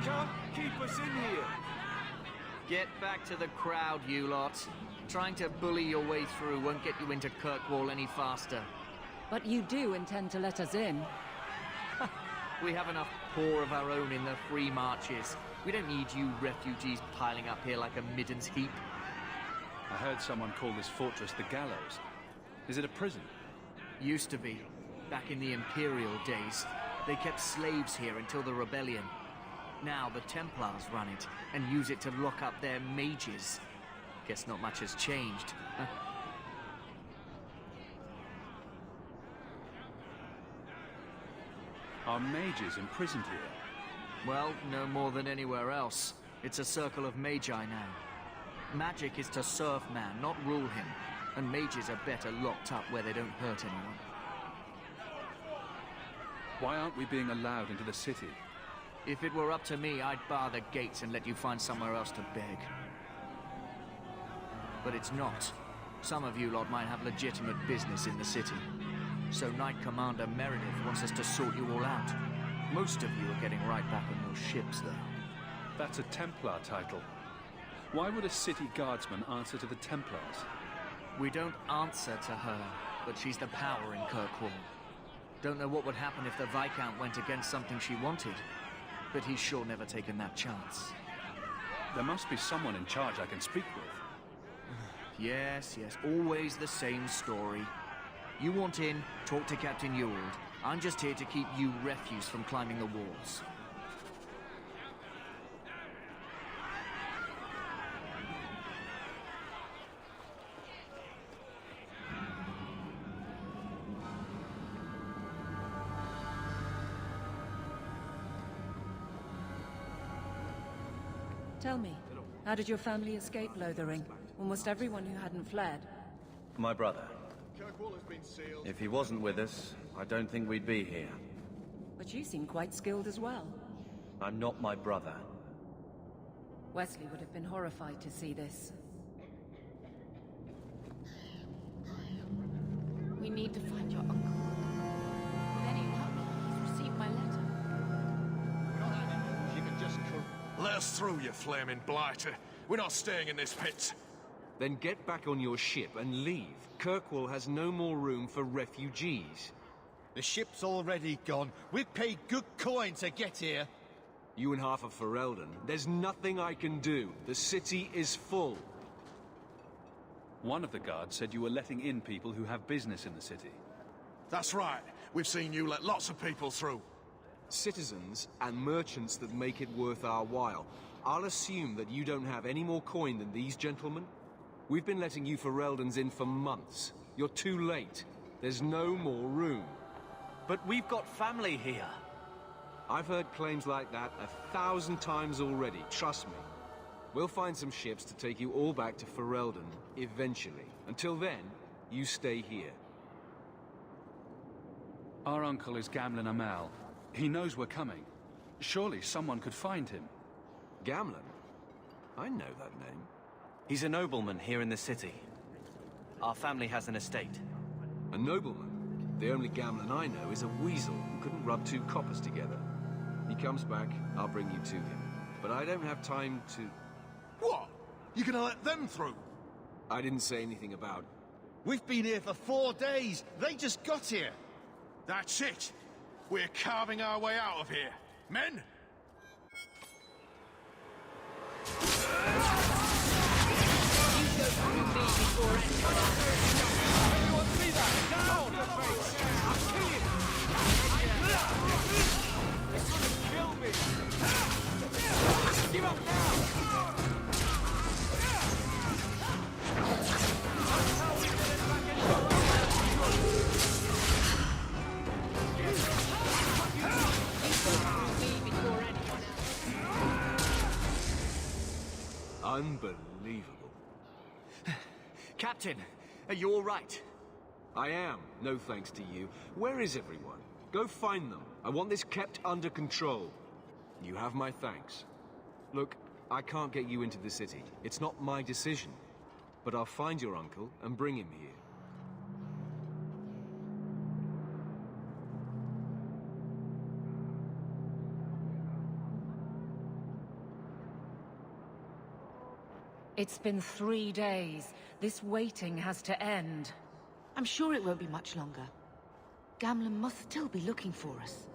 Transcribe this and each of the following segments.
Can't keep us in here. Get back to the crowd, you lot. Trying to bully your way through won't get you into Kirkwall any faster. But you do intend to let us in. We have enough poor of our own in the free marches. We don't need you refugees piling up here like a middens heap. I heard someone call this fortress the Gallows. Is it a prison? Used to be. Back in the Imperial days. They kept slaves here until the rebellion. Now the Templars run it and use it to lock up their mages. Guess not much has changed. Are mages imprisoned here? Well, no more than anywhere else. It's a circle of magi now. Magic is to serve man, not rule him. And mages are better locked up where they don't hurt anyone. Why aren't we being allowed into the city? If it were up to me, I'd bar the gates and let you find somewhere else to beg. But it's not. Some of you lot might have legitimate business in the city. So Knight Commander Meredith wants us to sort you all out. Most of you are getting right back on your ships, though. That's a Templar title. Why would a city guardsman answer to the Templars? We don't answer to her, but she's the power in Kirkwall. Don't know what would happen if the Viscount went against something she wanted, but he's sure never taken that chance. There must be someone in charge I can speak with. Yes, always the same story. You want in, talk to Captain Ewald. I'm just here to keep you refuse from climbing the walls. Tell me, how did your family escape Lothering? Almost everyone who hadn't fled. My brother. If he wasn't with us, I don't think we'd be here. But you seem quite skilled as well. I'm not my brother. Wesley would have been horrified to see this. We need to find your uncle. With any luck, he's received my letter. Let us through, you flaming blighter. We're not staying in this pit. Then get back on your ship and leave. Kirkwall has no more room for refugees. The ship's already gone. We've paid good coin to get here. You and half of Ferelden. There's nothing I can do. The city is full. One of the guards said you were letting in people who have business in the city. That's right. We've seen you let lots of people through. Citizens and merchants that make it worth our while. I'll assume that you don't have any more coin than these gentlemen. We've been letting you Fereldans in for months. You're too late. There's no more room. But we've got family here. I've heard claims like that 1,000 times already, trust me. We'll find some ships to take you all back to Ferelden, eventually. Until then, you stay here. Our uncle is Gamlen Amal. He knows we're coming. Surely someone could find him. Gamlen? I know that name. He's a nobleman here in the city. Our family has an estate. A nobleman? The only Gamlen I know is a weasel who couldn't rub two coppers together. He comes back, I'll bring you to him. But I don't have time to... What? You gonna let them through? I didn't say anything about... We've been here for 4 days. They just got here. That's it. We're carving our way out of here. Men? Give up now! Unbelievable. Captain, are you all right? I am, no thanks to you. Where is everyone? Go find them. I want this kept under control. You have my thanks. Look, I can't get you into the city. It's not my decision. But I'll find your uncle and bring him here. It's been 3 days. This waiting has to end. I'm sure it won't be much longer. Gamlen must still be looking for us.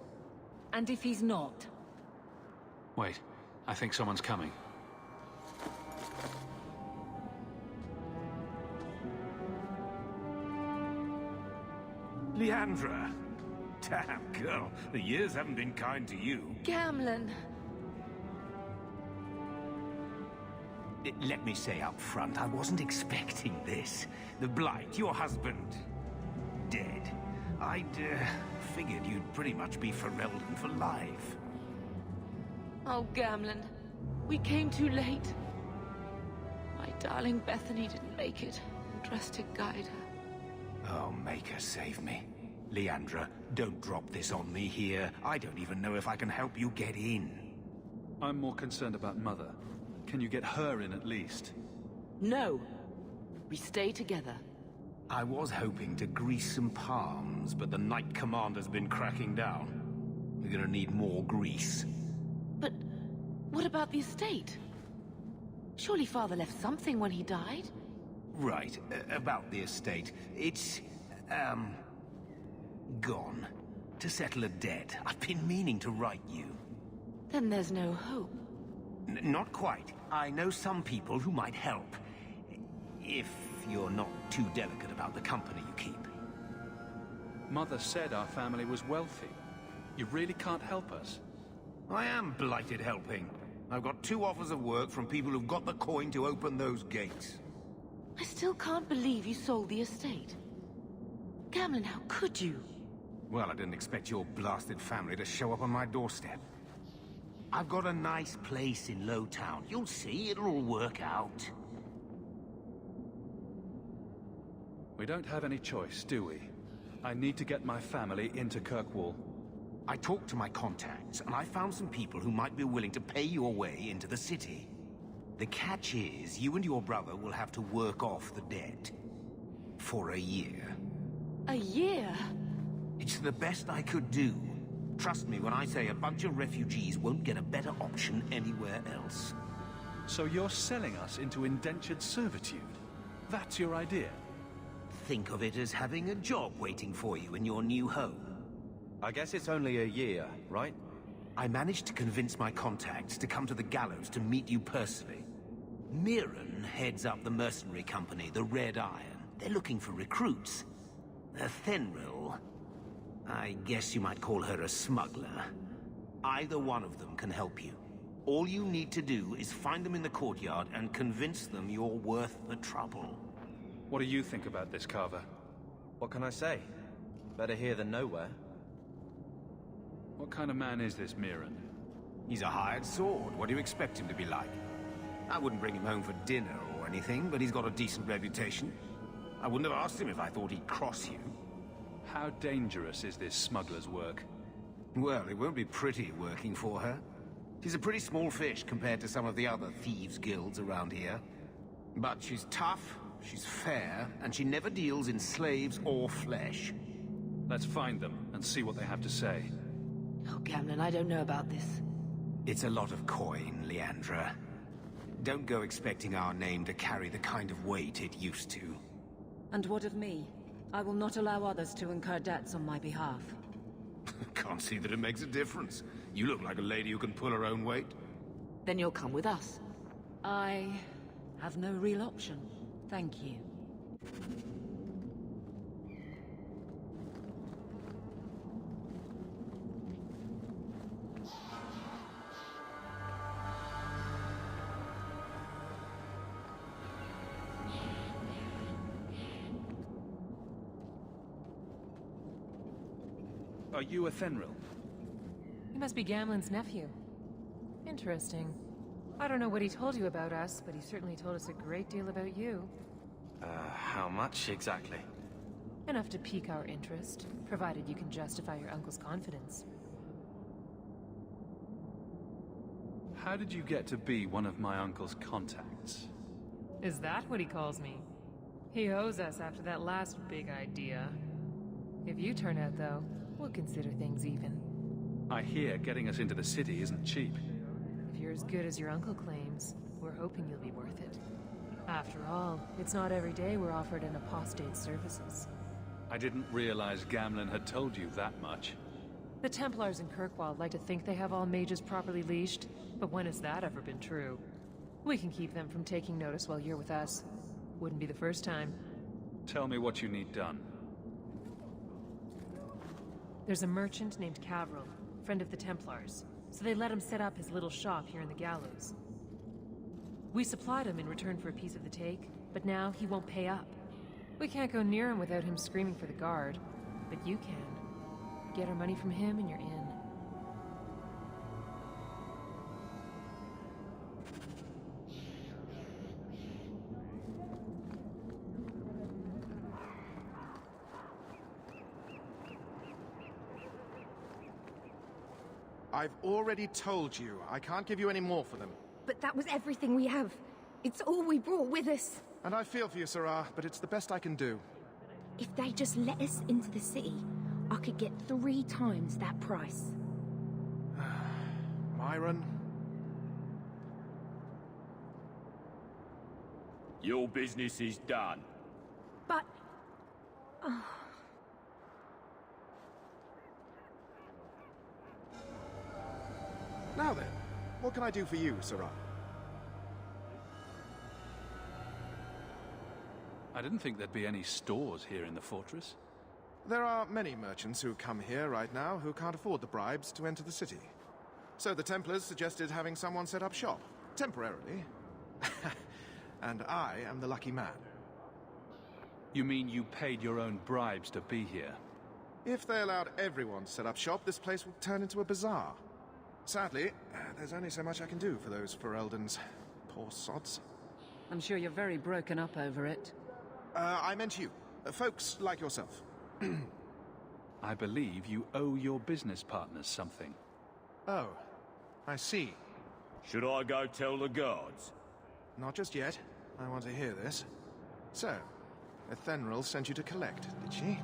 And if he's not? Wait, I think someone's coming. Leandra! Damn, girl, the years haven't been kind to you. Gamlen! Let me say up front, I wasn't expecting this. The Blight, your husband, dead. I'd figured you'd pretty much be Ferelden for life. Oh, Gamlen. We came too late. My darling Bethany didn't make it. Trust to guide her. Oh, make her save me. Leandra, don't drop this on me here. I don't even know if I can help you get in. I'm more concerned about Mother. Can you get her in at least? No. We stay together. I was hoping to grease some palms, but the Knight Commander's been cracking down. We're gonna need more grease. But what about the estate? Surely Father left something when he died? Right, about the estate. It's, gone. To settle a debt. I've been meaning to write you. Then there's no hope. Not quite. I know some people who might help. If you're not too delicate about the company you keep. Mother said our family was wealthy. You really can't help us? I am blighted helping. I've got 2 offers of work from people who've got the coin to open those gates. I still can't believe you sold the estate. Gamlen, how could you? Well, I didn't expect your blasted family to show up on my doorstep. I've got a nice place in Lowtown. You'll see, it'll all work out. We don't have any choice, do we? I need to get my family into Kirkwall. I talked to my contacts, and I found some people who might be willing to pay your way into the city. The catch is, you and your brother will have to work off the debt. For a year. A year? It's the best I could do. Trust me when I say a bunch of refugees won't get a better option anywhere else. So you're selling us into indentured servitude? That's your idea? Think of it as having a job waiting for you in your new home. I guess it's only a year, right? I managed to convince my contacts to come to the gallows to meet you personally. Mirren heads up the mercenary company, the Red Iron. They're looking for recruits. Fenrir, I guess you might call her a smuggler. Either one of them can help you. All you need to do is find them in the courtyard and convince them you're worth the trouble. What do you think about this, Carver? What can I say? Better here than nowhere. What kind of man is this Mirren? He's a hired sword. What do you expect him to be like? I wouldn't bring him home for dinner or anything, but he's got a decent reputation. I wouldn't have asked him if I thought he'd cross you. How dangerous is this smuggler's work? Well, it won't be pretty working for her. She's a pretty small fish compared to some of the other thieves' guilds around here. But she's tough, she's fair, and she never deals in slaves or flesh. Let's find them and see what they have to say. Oh, Gamlen, I don't know about this. It's a lot of coin, Leandra. Don't go expecting our name to carry the kind of weight it used to. And what of me? I will not allow others to incur debts on my behalf. Can't see that it makes a difference. You look like a lady who can pull her own weight. Then you'll come with us. I have no real option. Thank you. Are you a Fenrir? He must be Gamlen's nephew. Interesting. I don't know what he told you about us, but he certainly told us a great deal about you. How much exactly? Enough to pique our interest, provided you can justify your uncle's confidence. How did you get to be one of my uncle's contacts? Is that what he calls me? He owes us after that last big idea. If you turn out, though, we'll consider things even. I hear getting us into the city isn't cheap. If you're as good as your uncle claims, we're hoping you'll be worth it. After all, it's not every day we're offered an apostate's services. I didn't realize Gamlen had told you that much. The Templars in Kirkwall like to think they have all mages properly leashed, but when has that ever been true? We can keep them from taking notice while you're with us. Wouldn't be the first time. Tell me what you need done. There's a merchant named Cavril, friend of the Templars, so they let him set up his little shop here in the Gallows. We supplied him in return for a piece of the take, but now he won't pay up. We can't go near him without him screaming for the guard, but you can. Get our money from him and you're in. I've already told you, I can't give you any more for them. But that was everything we have. It's all we brought with us. And I feel for you, Sirrah, but it's the best I can do. If they just let us into the city, I could get 3 times that price. Myron? Your business is done. But... Now then, what can I do for you, Sirrah? I didn't think there'd be any stores here in the fortress. There are many merchants who come here right now who can't afford the bribes to enter the city. So the Templars suggested having someone set up shop, temporarily. And I am the lucky man. You mean you paid your own bribes to be here? If they allowed everyone to set up shop, this place will turn into a bazaar. Sadly, there's only so much I can do for those Ferelden's. Poor sods. I'm sure you're very broken up over it. I meant you. Folks like yourself. I believe you owe your business partners something. Oh, I see. Should I go tell the guards? Not just yet. I want to hear this. So, Ethenril sent you to collect, did she?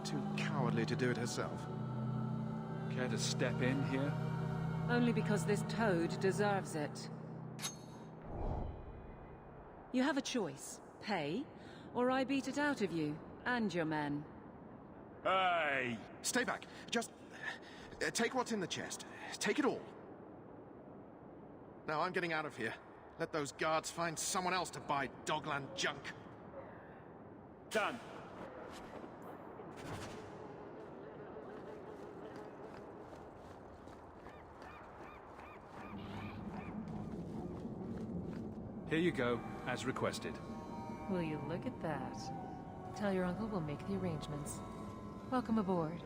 Too cowardly to do it herself. Care to step in here? Only because this toad deserves it. You have a choice. Pay, or I beat it out of you, and your men. Hey! Stay back. Just... take what's in the chest. Take it all. Now I'm getting out of here. Let those guards find someone else to buy Dogland junk. Done. Here you go, as requested. Will you look at that? Tell your uncle we'll make the arrangements. Welcome aboard.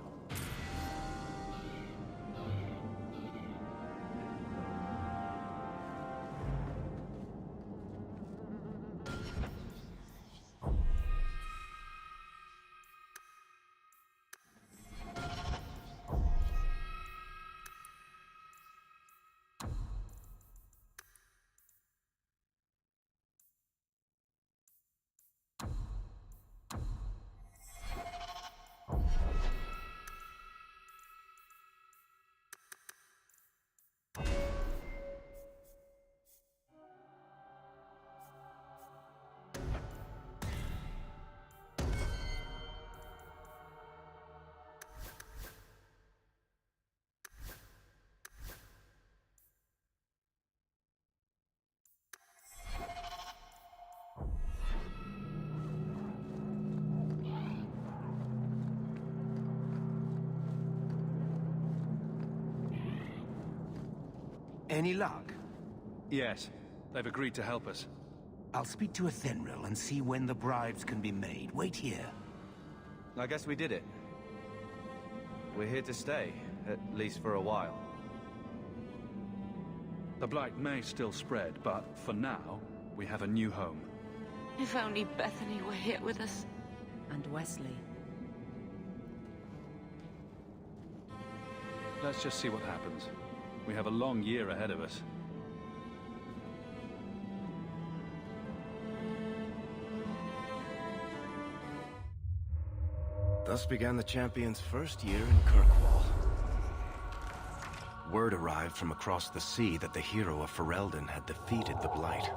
Any luck? Yes, they've agreed to help us. I'll speak to Ethenril and see when the bribes can be made. Wait here. I guess we did it. We're here to stay, at least for a while. The blight may still spread, but for now, we have a new home. If only Bethany were here with us. And Wesley. Let's just see what happens. We have a long year ahead of us. Thus began the champion's first year in Kirkwall. Word arrived from across the sea that the hero of Ferelden had defeated the Blight.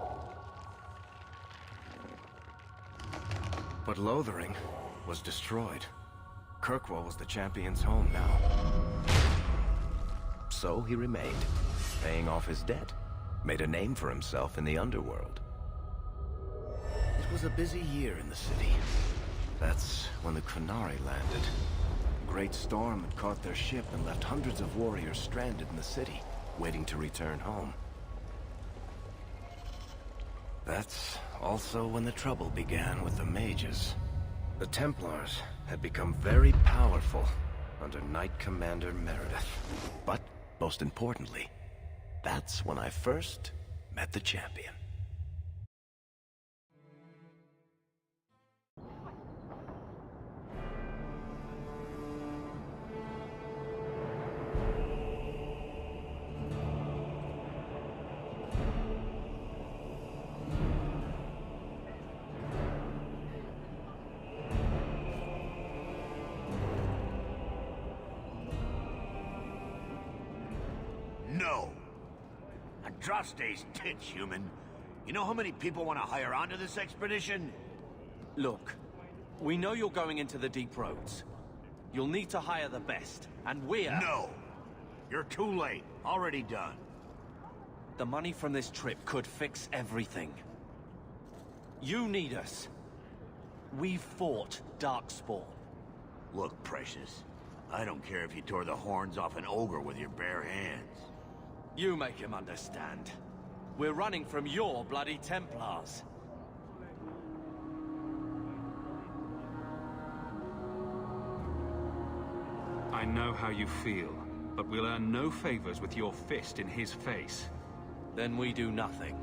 But Lothering was destroyed. Kirkwall was the champion's home now. So he remained, paying off his debt. Made a name for himself in the underworld. It was a busy year in the city. That's when the Qunari landed. A great storm had caught their ship and left hundreds of warriors stranded in the city, waiting to return home. That's also when the trouble began with the mages. The Templars had become very powerful under Knight Commander Meredith. But, most importantly, that's when I first met the champion. No. Andraste's tits, human. You know how many people want to hire onto this expedition? Look, we know you're going into the deep roads. You'll need to hire the best, and we're... No! You're too late. Already done. The money from this trip could fix everything. You need us. We fought Darkspawn. Look, Precious. I don't care if you tore the horns off an ogre with your bare hands. You make him understand. We're running from your bloody Templars. I know how you feel, but we'll earn no favors with your fist in his face. Then we do nothing.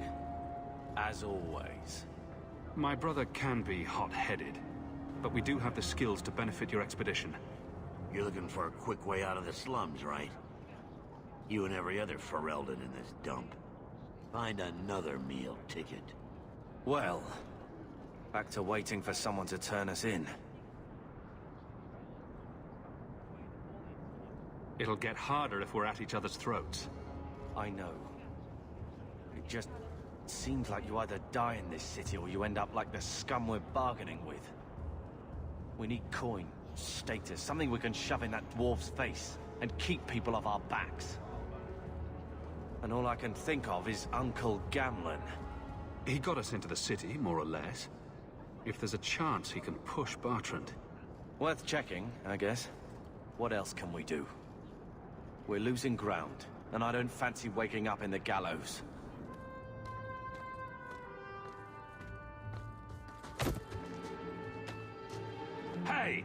As always. My brother can be hot-headed, but we do have the skills to benefit your expedition. You're looking for a quick way out of the slums, right? You and every other Ferelden in this dump. Find another meal ticket. Well, back to waiting for someone to turn us in. It'll get harder if we're at each other's throats. I know. It just seems like you either die in this city or you end up like the scum we're bargaining with. We need coin, status, something we can shove in that dwarf's face and keep people off our backs. And all I can think of is Uncle Gamlen. He got us into the city, more or less. If there's a chance he can push Bartrand. Worth checking, I guess. What else can we do? We're losing ground, and I don't fancy waking up in the gallows. Hey!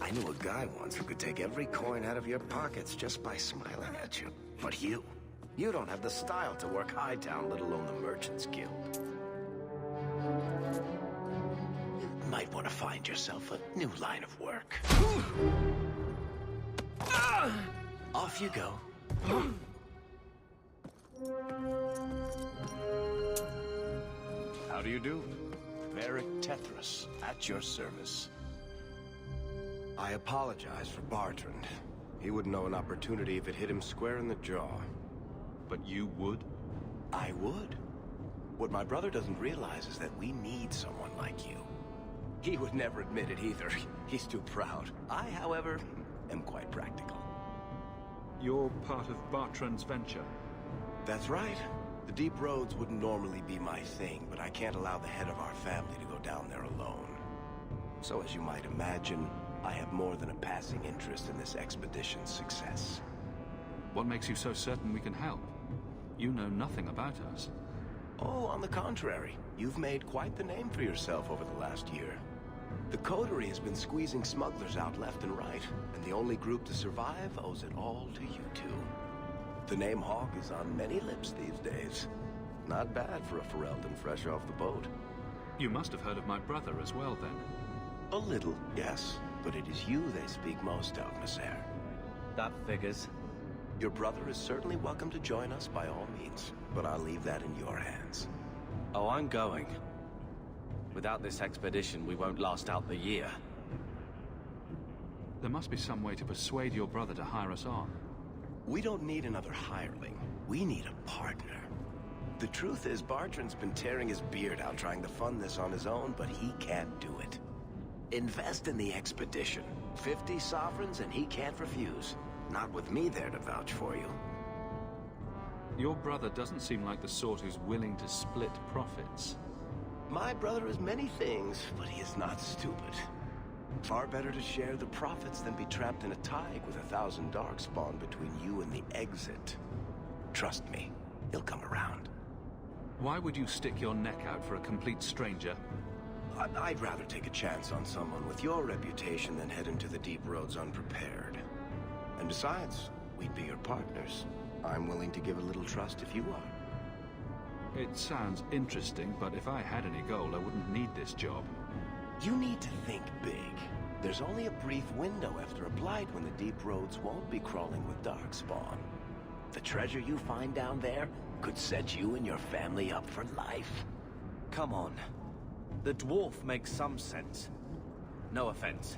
I knew a guy once who could take every coin out of your pockets just by smiling at you. But you don't have the style to work Hightown, let alone the Merchants Guild. You might want to find yourself a new line of work. Off you go. How do you do? Varric Tethras, at your service. I apologize for Bartrand. He wouldn't know an opportunity if it hit him square in the jaw. But you would? I would. What my brother doesn't realize is that we need someone like you. He would never admit it either. He's too proud. I, however, am quite practical. You're part of Bartrand's venture? That's right. The deep roads wouldn't normally be my thing, but I can't allow the head of our family to go down there alone. So as you might imagine, I have more than a passing interest in this expedition's success. What makes you so certain we can help? You know nothing about us. Oh, on the contrary. You've made quite the name for yourself over the last year. The Coterie has been squeezing smugglers out left and right, and the only group to survive owes it all to you two. The name Hawke is on many lips these days. Not bad for a Ferelden fresh off the boat. You must have heard of my brother as well, then. A little, yes. But it is you they speak most of, Messere. That figures. Your brother is certainly welcome to join us by all means, but I'll leave that in your hands. Oh, I'm going. Without this expedition, we won't last out the year. There must be some way to persuade your brother to hire us on. We don't need another hireling. We need a partner. The truth is, Bartrand's been tearing his beard out trying to fund this on his own, but he can't do it. Invest in the expedition. 50 sovereigns and he can't refuse. Not with me there to vouch for you. Your brother doesn't seem like the sort who's willing to split profits. My brother is many things, but he is not stupid. Far better to share the profits than be trapped in a tide with 1,000 Darkspawn between you and the exit. Trust me, he'll come around. Why would you stick your neck out for a complete stranger? I'd rather take a chance on someone with your reputation than head into the deep roads unprepared. And besides, we'd be your partners. I'm willing to give a little trust if you are. It sounds interesting, but if I had any gold, I wouldn't need this job. You need to think big. There's only a brief window after a blight when the deep roads won't be crawling with Darkspawn. The treasure you find down there could set you and your family up for life. Come on. The dwarf makes some sense. No offense.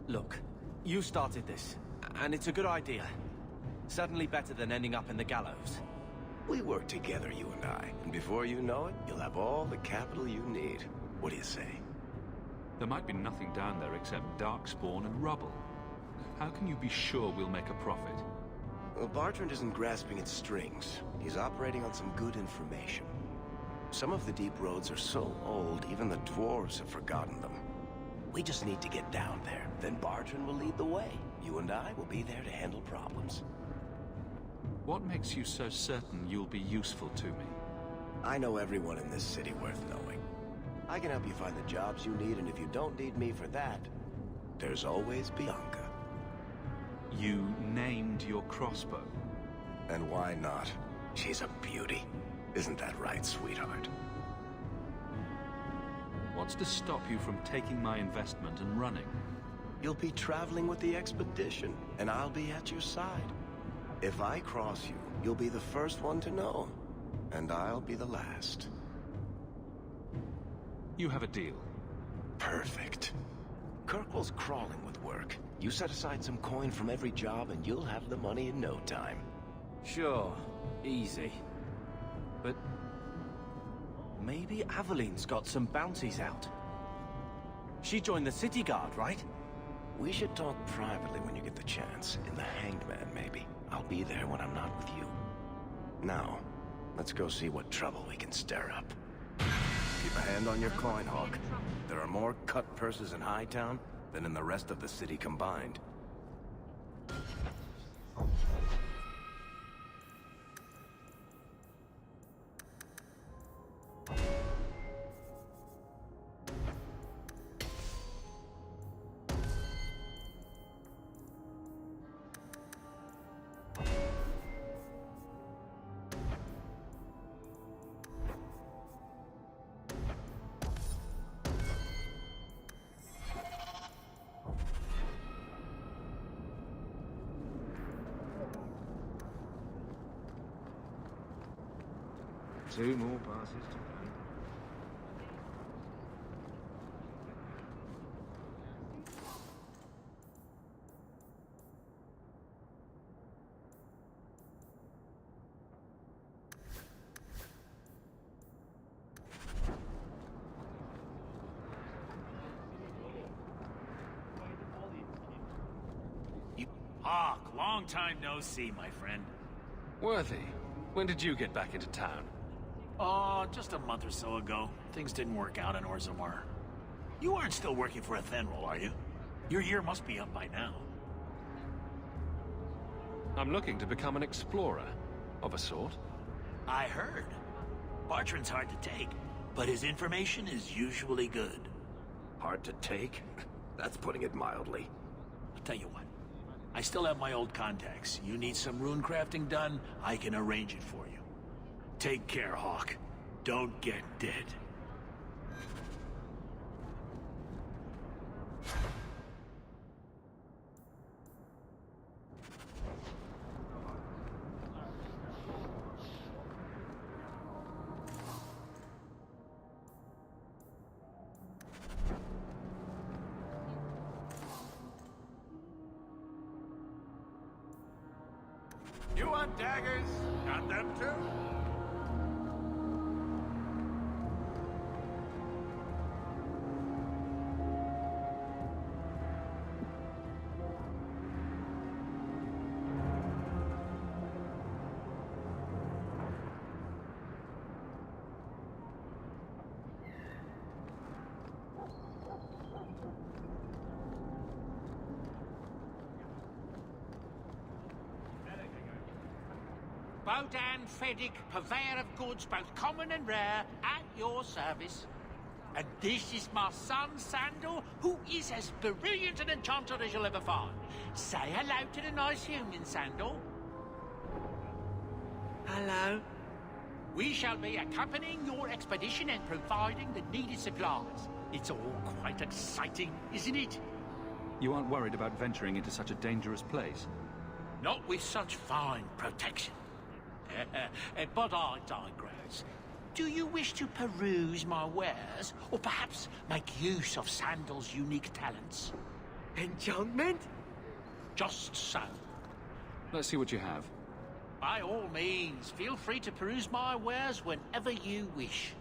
Look, you started this, and it's a good idea. Certainly better than ending up in the gallows. We work together, you and I, and before you know it, you'll have all the capital you need. What do you say? There might be nothing down there except Darkspawn and rubble. How can you be sure we'll make a profit? Well, Bartrand isn't grasping at strings. He's operating on some good information. Some of the deep roads are so old, even the dwarves have forgotten them. We just need to get down there. Then Bartrand will lead the way. You and I will be there to handle problems. What makes you so certain you'll be useful to me? I know everyone in this city worth knowing. I can help you find the jobs you need, and if you don't need me for that, there's always Bianca. You named your crossbow. And why not? She's a beauty. Isn't that right, sweetheart? What's to stop you from taking my investment and running? You'll be traveling with the expedition, and I'll be at your side. If I cross you, you'll be the first one to know, and I'll be the last. You have a deal. Perfect. Kirkwall's crawling with work. You set aside some coin from every job and you'll have the money in no time. Sure, easy. But maybe Aveline's got some bounties out. She joined the city guard, right? We should talk privately when you get the chance. In the Hanged Man, maybe. I'll be there when I'm not with you. Now, let's go see what trouble we can stir up. Keep a hand on your coin, Hawk. There are more cut purses in Hightown than in the rest of the city combined. Two more passes to go. Hawk, long time no see, my friend. Worthy, when did you get back into town? Oh, just a month or so ago. Things didn't work out in Orzammar. You aren't still working for Athenril, are you? Your year must be up by now. I'm looking to become an explorer, of a sort. I heard. Bartrand's hard to take, but his information is usually good. Hard to take? That's putting it mildly. I'll tell you what. I still have my old contacts. You need some rune crafting done, I can arrange it for you. Take care, Hawk. Don't get dead. You want daggers? Got them too? Bodan Feddick, purveyor of goods both common and rare, at your service. And this is my son, Sandal, who is as brilliant an enchanter as you'll ever find. Say hello to the nice human, Sandal. Hello. We shall be accompanying your expedition and providing the needed supplies. It's all quite exciting, isn't it? You aren't worried about venturing into such a dangerous place? Not with such fine protection. But I digress. Do you wish to peruse my wares, or perhaps make use of Sandal's unique talents? Enchantment? Just so. Let's see what you have. By all means, feel free to peruse my wares whenever you wish.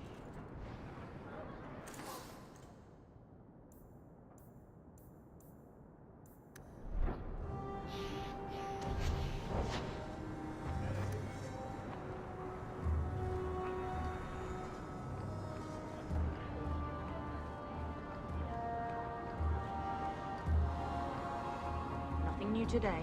Nothing new today.